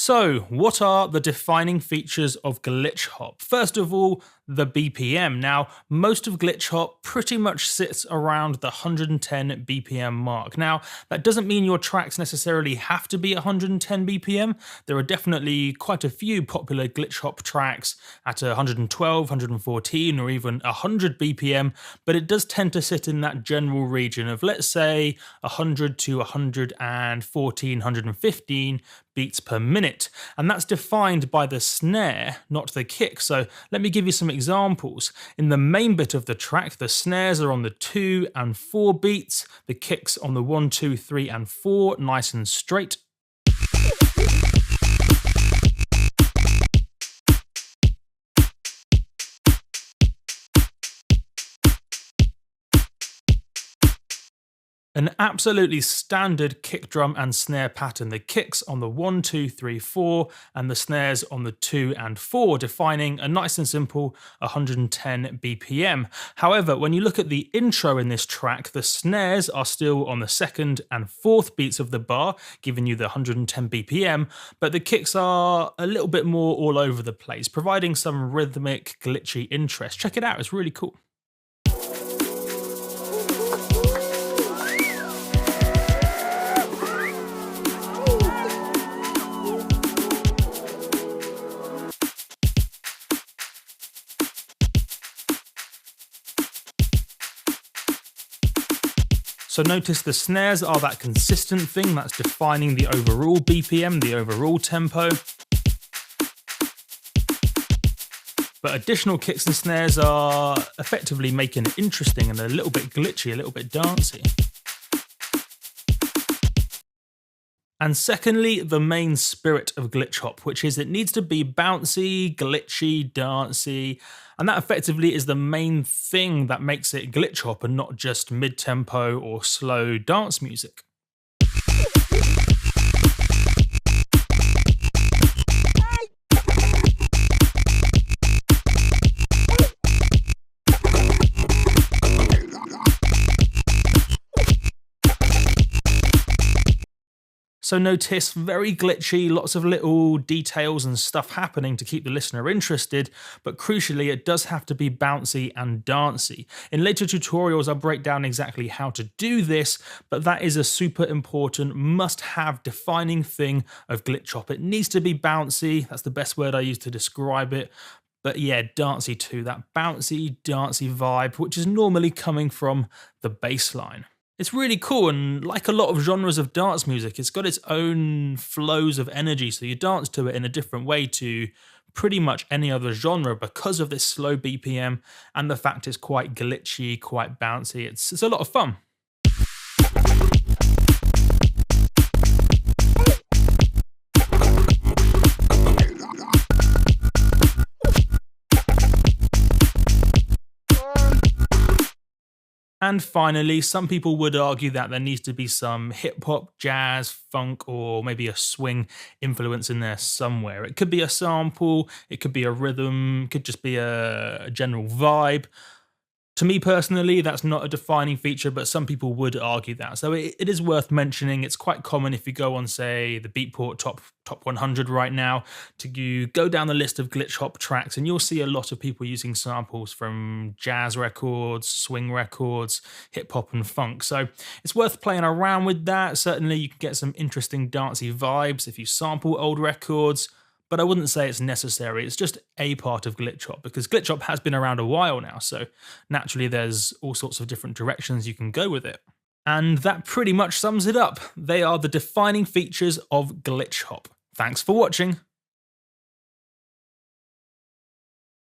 So, what are the defining features of glitch hop? First of all, the BPM. Now, most of glitch hop pretty much sits around the 110 BPM mark. Now, that doesn't mean your tracks necessarily have to be 110 BPM. There are definitely quite a few popular glitch hop tracks at 112, 114, or even 100 BPM, but it does tend to sit in that general region of, let's say, 100 to 114, 115 beats per minute. And that's defined by the snare, not the kick. So let me give you some examples. In the main bit of the track, the snares are on the 2 and 4 beats, the kicks on the 1, 2, 3, and 4, nice and straight. An absolutely standard kick drum and snare pattern. The kicks on the 1, 2, 3, 4 and the snares on the 2 and 4, defining a nice and simple 110 BPM. However, when you look at the intro in this track, the snares are still on the 2nd and 4th beats of the bar, giving you the 110 BPM, but the kicks are a little bit more all over the place, providing some rhythmic, glitchy interest. Check it out, it's really cool. So notice the snares are that consistent thing that's defining the overall BPM, the overall tempo. But additional kicks and snares are effectively making it interesting and a little bit glitchy, a little bit dancey. And secondly, the main spirit of glitch hop, which is it needs to be bouncy, glitchy, dancey, and that effectively is the main thing that makes it glitch hop and not just mid-tempo or slow dance music. So notice, very glitchy, lots of little details and stuff happening to keep the listener interested, but crucially it does have to be bouncy and dancey. In later tutorials I'll break down exactly how to do this, but that is a super important must-have defining thing of glitch hop. It needs to be bouncy, that's the best word I use to describe it. But yeah, dancey too, that bouncy, dancey vibe, which is normally coming from the bass line. It's really cool, and like a lot of genres of dance music, it's got its own flows of energy, so you dance to it in a different way to pretty much any other genre because of this slow BPM and the fact it's quite glitchy, quite bouncy. It's a lot of fun. And finally, some people would argue that there needs to be some hip-hop, jazz, funk, or maybe a swing influence in there somewhere. It could be a sample, it could be a rhythm, it could just be a general vibe. To me personally, that's not a defining feature, but some people would argue that. So it is worth mentioning. It's quite common if you go on, say, the Beatport top 100 right now, you go down the list of glitch hop tracks and you'll see a lot of people using samples from jazz records, swing records, hip hop and funk. So it's worth playing around with that. Certainly you can get some interesting dancey vibes if you sample old records. But I wouldn't say it's necessary. It's just a part of glitch hop because glitch hop has been around a while now. So naturally there's all sorts of different directions you can go with it. And that pretty much sums it up. They are the defining features of glitch hop. Thanks for watching.